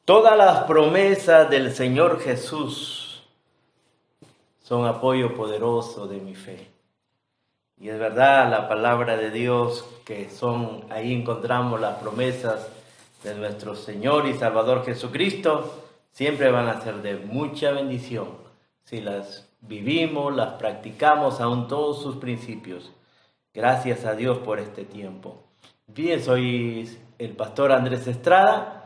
Todas las promesas del Señor Jesús son apoyo poderoso de mi fe. Y es verdad, la palabra de Dios ahí encontramos las promesas de nuestro Señor y Salvador Jesucristo, siempre van a ser de mucha bendición si las vivimos, las practicamos aún todos sus principios. Gracias a Dios por este tiempo. Bien, soy el pastor Andrés Estrada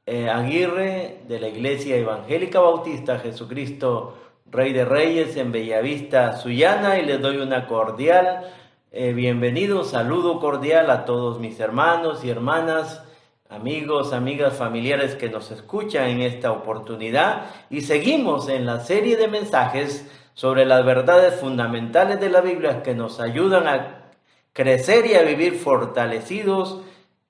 Aguirre, de la Iglesia Evangélica Bautista Jesucristo Rey de Reyes en Bellavista, Sullana, y les doy una cordial bienvenido, un saludo cordial a todos mis hermanos y hermanas, amigos, amigas, familiares que nos escuchan en esta oportunidad. Y seguimos en la serie de mensajes sobre las verdades fundamentales de la Biblia que nos ayudan a crecer y a vivir fortalecidos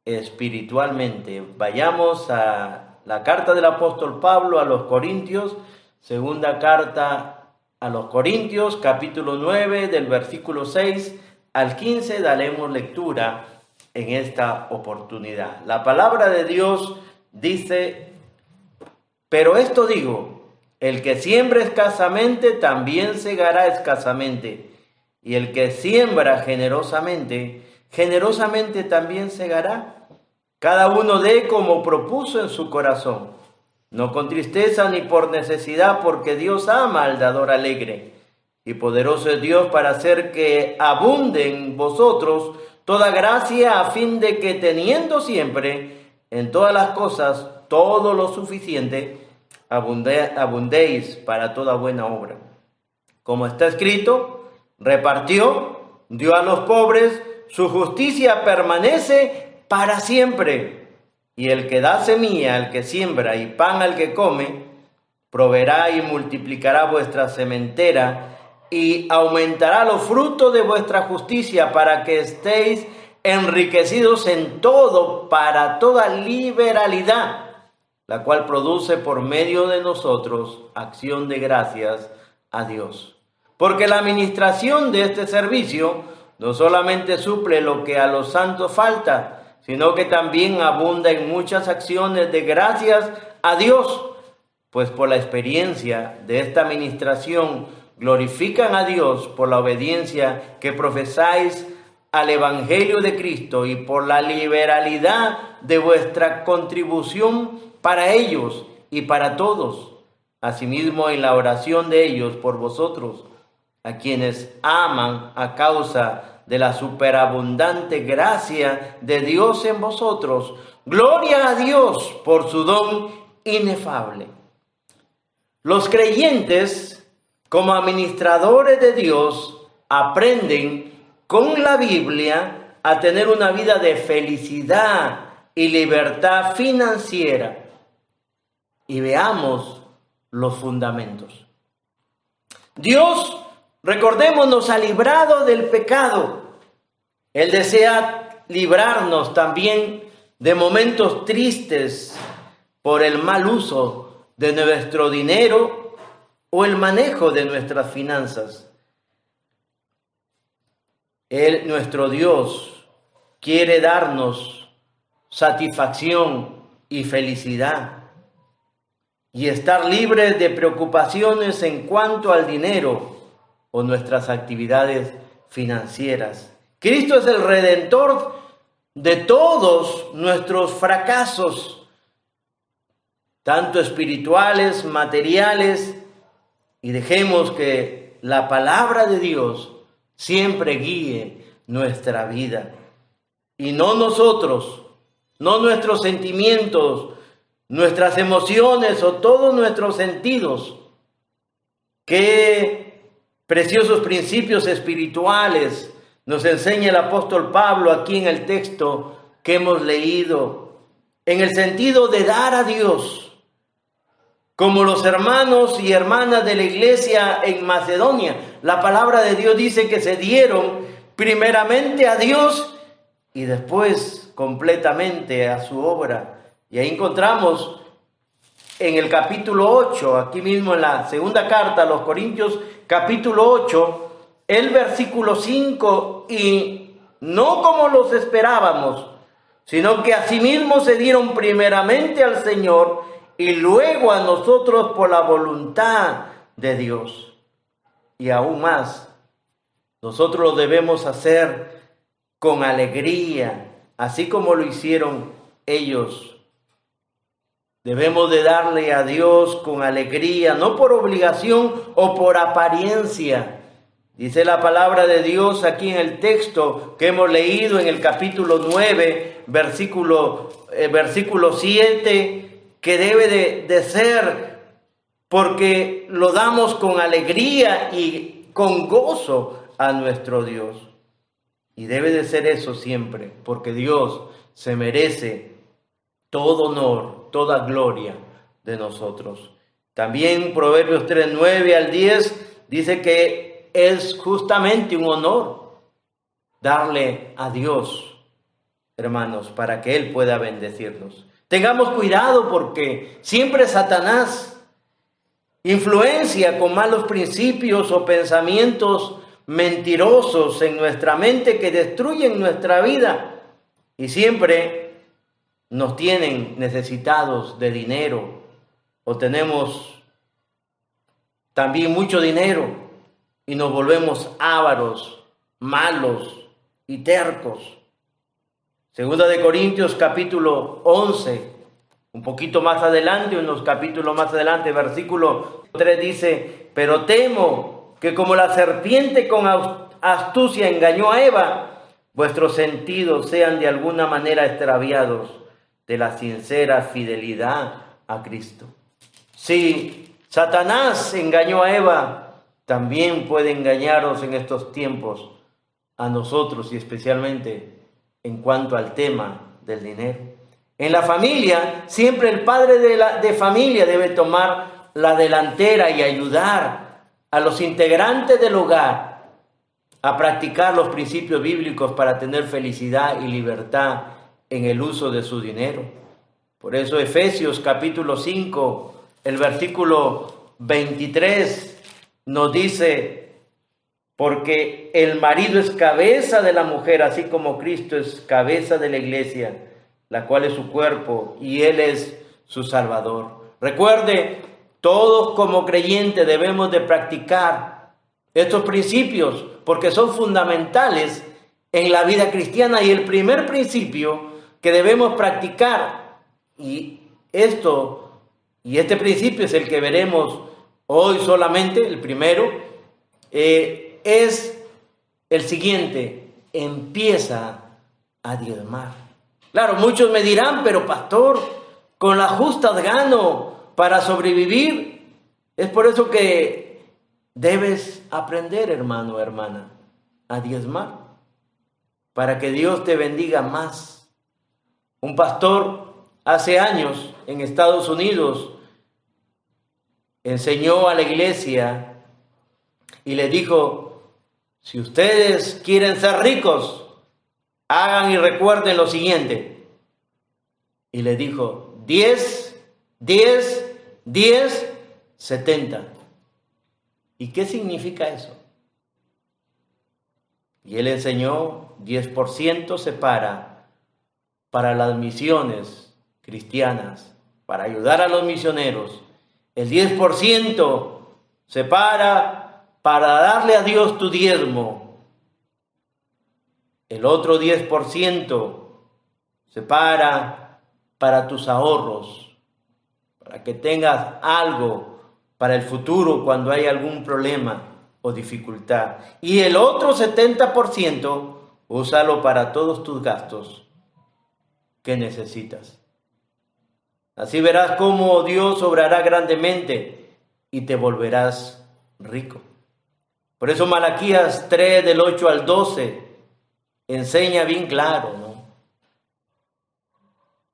espiritualmente. Vayamos a la carta del apóstol Pablo a los Corintios, segunda carta a los Corintios, capítulo 9, del versículo 6 al 15, daremos lectura en esta oportunidad. La palabra de Dios dice: pero esto digo, el que siembra escasamente también segará escasamente, y el que siembra generosamente, generosamente también segará. Cada uno dé como propuso en su corazón, no con tristeza ni por necesidad, porque Dios ama al dador alegre. Y poderoso es Dios para hacer que abunde en vosotros toda gracia, a fin de que, teniendo siempre en todas las cosas todo lo suficiente, abundéis para toda buena obra. Como está escrito: repartió, dio a los pobres, su justicia permanece para siempre. Y el que da semilla al que siembra y pan al que come, proveerá y multiplicará vuestra sementera y aumentará los frutos de vuestra justicia, para que estéis enriquecidos en todo, para toda liberalidad, la cual produce por medio de nosotros acción de gracias a Dios. Porque la administración de este servicio no solamente suple lo que a los santos falta, sino que también abunda en muchas acciones de gracias a Dios, pues por la experiencia de esta administración glorifican a Dios por la obediencia que profesáis al Evangelio de Cristo y por la liberalidad de vuestra contribución para ellos y para todos. Asimismo, en la oración de ellos por vosotros, a quienes aman a causa de la superabundante gracia de Dios en vosotros. Gloria a Dios por su don inefable. Los creyentes, como administradores de Dios, aprenden con la Biblia a tener una vida de felicidad y libertad financiera. Y veamos los fundamentos. Dios, recordemos, nos ha librado del pecado. Él desea librarnos también de momentos tristes por el mal uso de nuestro dinero o el manejo de nuestras finanzas. Él, nuestro Dios, quiere darnos satisfacción y felicidad y estar libres de preocupaciones en cuanto al dinero o nuestras actividades financieras. Cristo es el redentor de todos nuestros fracasos, tanto espirituales, materiales, y dejemos que la palabra de Dios siempre guíe nuestra vida. Y no nosotros, no nuestros sentimientos, nuestras emociones o todos nuestros sentidos. Qué preciosos principios espirituales nos enseña el apóstol Pablo aquí en el texto que hemos leído, en el sentido de dar a Dios, como los hermanos y hermanas de la iglesia en Macedonia. La palabra de Dios dice que se dieron primeramente a Dios y después completamente a su obra. Y ahí encontramos en el capítulo 8, aquí mismo en la segunda carta a los Corintios, capítulo 8, el versículo 5, y no como los esperábamos, sino que asimismo se dieron primeramente al Señor y luego a nosotros por la voluntad de Dios. Y aún más, nosotros lo debemos hacer con alegría, así como lo hicieron ellos. Debemos de darle a Dios con alegría, no por obligación o por apariencia. Dice la palabra de Dios aquí en el texto que hemos leído en el capítulo 9, versículo 7, que debe de ser porque lo damos con alegría y con gozo a nuestro Dios. Y debe de ser eso siempre, porque Dios se merece todo honor, toda gloria de nosotros. También Proverbios 3, 9 al 10 dice que es justamente un honor darle a Dios, hermanos, para que Él pueda bendecirnos. Tengamos cuidado porque siempre Satanás influencia con malos principios o pensamientos mentirosos en nuestra mente que destruyen nuestra vida y siempre nos tienen necesitados de dinero o tenemos también mucho dinero y nos volvemos ávaros, malos y tercos. Segunda de Corintios capítulo 11, un poquito más adelante, unos capítulos más adelante, versículo 3 dice: pero temo que como la serpiente con astucia engañó a Eva, vuestros sentidos sean de alguna manera extraviados de la sincera fidelidad a Cristo. Si Satanás engañó a Eva, también puede engañaros en estos tiempos a nosotros y especialmente en cuanto al tema del dinero. En la familia, siempre el padre de familia debe tomar la delantera y ayudar a los integrantes del hogar a practicar los principios bíblicos para tener felicidad y libertad en el uso de su dinero. Por eso Efesios capítulo 5, el versículo 23 nos dice: porque el marido es cabeza de la mujer, así como Cristo es cabeza de la iglesia, la cual es su cuerpo y Él es su Salvador. Recuerde, todos como creyentes debemos de practicar estos principios porque son fundamentales en la vida cristiana y el primer principio que debemos practicar, y este principio es el que veremos hoy solamente, el primero, es el siguiente: empieza a diezmar. Claro, muchos me dirán: pero pastor, con las justas gano para sobrevivir. Es por eso que debes aprender, hermano, hermana, a diezmar, para que Dios te bendiga más. Un pastor hace años en Estados Unidos enseñó a la iglesia y le dijo: si ustedes quieren ser ricos, hagan y recuerden lo siguiente. Y le dijo: 10, 10, 10, 70. ¿Y qué significa eso? Y él enseñó: 10% separa para las misiones cristianas, para ayudar a los misioneros. El 10% separa para darle a Dios tu diezmo. El otro 10% separa para tus ahorros, para que tengas algo para el futuro cuando hay algún problema o dificultad. Y el otro 70% úsalo para todos tus gastos que necesitas. Así verás cómo Dios obrará grandemente y te volverás rico. Por eso Malaquías 3, del 8 al 12, enseña bien claro, ¿no?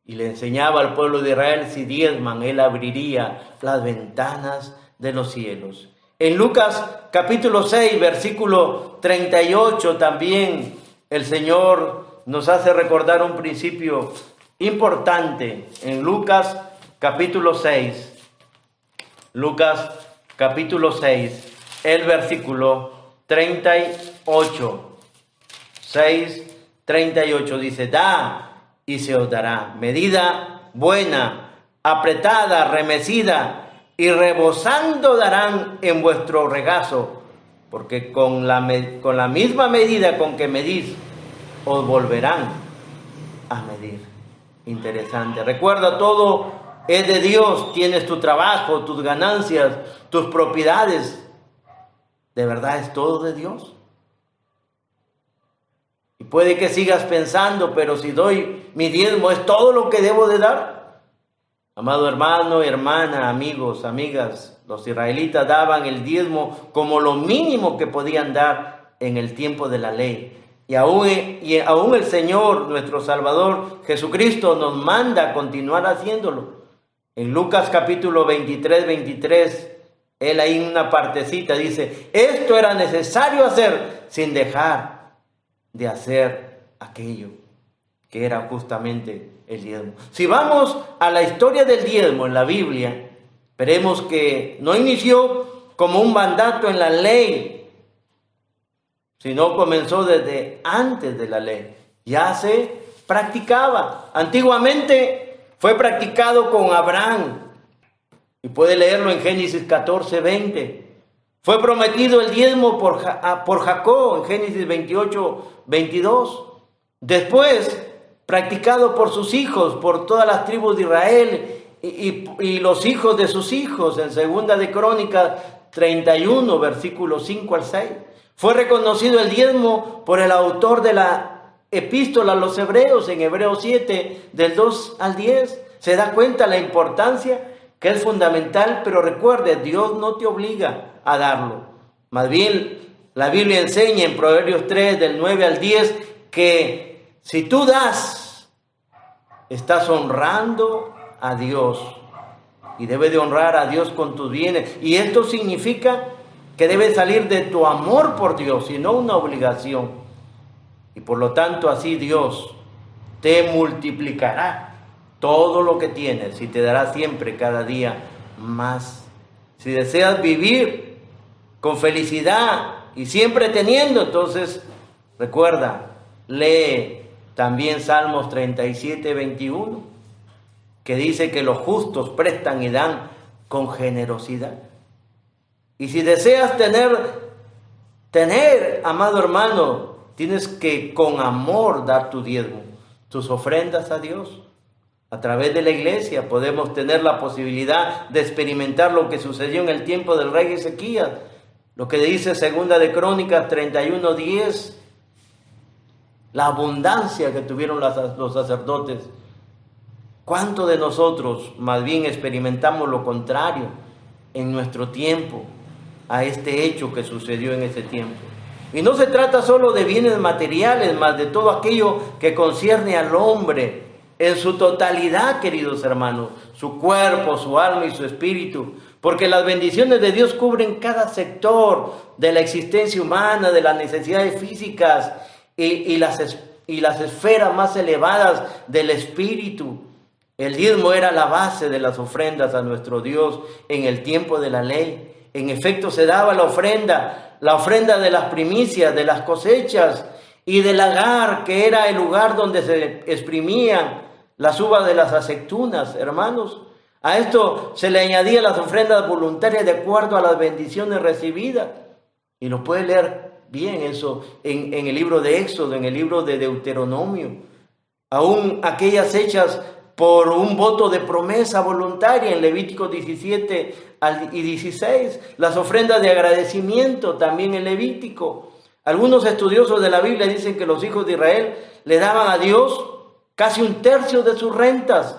Y le enseñaba al pueblo de Israel: si diezman, Él abriría las ventanas de los cielos. En Lucas capítulo 6, versículo 38, también el Señor nos hace recordar un principio importante. En Lucas capítulo 6, el versículo 38, 6:38 dice: da y se os dará, medida buena, apretada, remecida y rebosando darán en vuestro regazo, porque con la misma medida con que medís, os volverán a medir. Interesante. Recuerda, todo es de Dios. Tienes tu trabajo, tus ganancias, tus propiedades. ¿De verdad es todo de Dios? Y puede que sigas pensando, pero si doy mi diezmo, ¿es todo lo que debo de dar? Amado hermano, hermana, amigos, amigas, los israelitas daban el diezmo como lo mínimo que podían dar en el tiempo de la ley. Y aún el Señor, nuestro Salvador, Jesucristo, nos manda a continuar haciéndolo. En Lucas capítulo 23, Él ahí en una partecita dice, esto era necesario hacer sin dejar de hacer aquello que era justamente el diezmo. Si vamos a la historia del diezmo en la Biblia, veremos que no inició como un mandato en la ley, sino comenzó desde antes de la ley. Ya se practicaba. Antiguamente fue practicado con Abraham. Y puede leerlo en Génesis 14:20. Fue prometido el diezmo por Jacob en Génesis 28:22. Después, practicado por sus hijos, por todas las tribus de Israel y los hijos de sus hijos en Segunda de Crónicas 31, versículos 5 al 6. Fue reconocido el diezmo por el autor de la epístola a los Hebreos en Hebreos 7, del 2 al 10. Se da cuenta la importancia que es fundamental, pero recuerde, Dios no te obliga a darlo. Más bien, la Biblia enseña en Proverbios 3, del 9 al 10, que si tú das, estás honrando a Dios. Y debes de honrar a Dios con tus bienes. Y esto significa que debe salir de tu amor por Dios y no una obligación. Y por lo tanto así Dios te multiplicará todo lo que tienes y te dará siempre cada día más. Si deseas vivir con felicidad y siempre teniendo, entonces recuerda, lee también Salmos 37:21, que dice que los justos prestan y dan con generosidad. Y si deseas tener, amado hermano, tienes que con amor dar tu diezmo, tus ofrendas a Dios. A través de la iglesia podemos tener la posibilidad de experimentar lo que sucedió en el tiempo del rey Ezequías, lo que dice Segunda de Crónicas 31:10, la abundancia que tuvieron los sacerdotes. ¿Cuánto de nosotros más bien experimentamos lo contrario en nuestro tiempo a este hecho que sucedió en ese tiempo? Y no se trata solo de bienes materiales, más de todo aquello que concierne al hombre en su totalidad, queridos hermanos, su cuerpo, su alma y su espíritu, porque las bendiciones de Dios cubren cada sector de la existencia humana, de las necesidades físicas y las esferas más elevadas del espíritu. El diezmo era la base de las ofrendas a nuestro Dios en el tiempo de la ley. En efecto, se daba la ofrenda de las primicias, de las cosechas y del lagar, que era el lugar donde se exprimían las uvas de las aceitunas, hermanos. A esto se le añadían las ofrendas voluntarias de acuerdo a las bendiciones recibidas. Y lo puede leer bien eso en el libro de Éxodo, en el libro de Deuteronomio. Aún aquellas hechas por un voto de promesa voluntaria en Levítico 17 y 16. Las ofrendas de agradecimiento también en Levítico. Algunos estudiosos de la Biblia dicen que los hijos de Israel le daban a Dios casi 1/3 de sus rentas,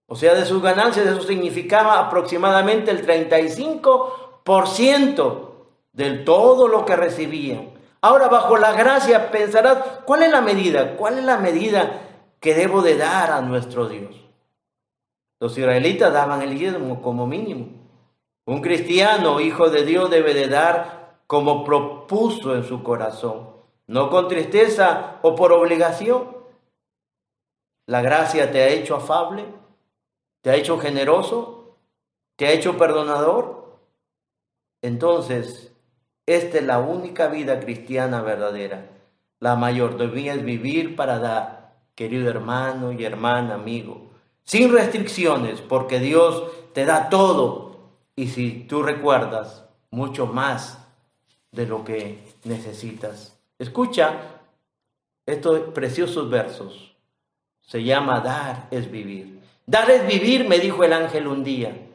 o sea, de sus ganancias. Eso significaba aproximadamente el 35% de todo lo que recibían. Ahora, bajo la gracia, pensarás, ¿cuál es la medida? ¿Cuál es la medida que debo de dar a nuestro Dios? Los israelitas daban el diezmo como mínimo. Un cristiano, hijo de Dios, debe de dar como propuso en su corazón, no con tristeza o por obligación. La gracia te ha hecho afable, te ha hecho generoso, te ha hecho perdonador. Entonces, esta es la única vida cristiana verdadera. La mayordomía es vivir para dar, querido hermano y hermana, amigo. sin restricciones, porque Dios te da todo. Y si tú recuerdas, mucho más de lo que necesitas. Escucha estos preciosos versos. Se llama dar es vivir. Dar es vivir, me dijo el ángel un día.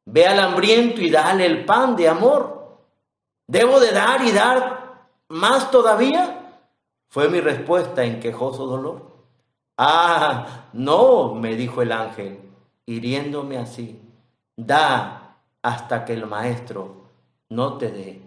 Ve al hambriento y dale el pan de amor. ¿Debo de dar y dar más todavía? Fue mi respuesta en quejoso dolor. Ah, no, me dijo el ángel, hiriéndome así. Da hasta que el maestro no te dé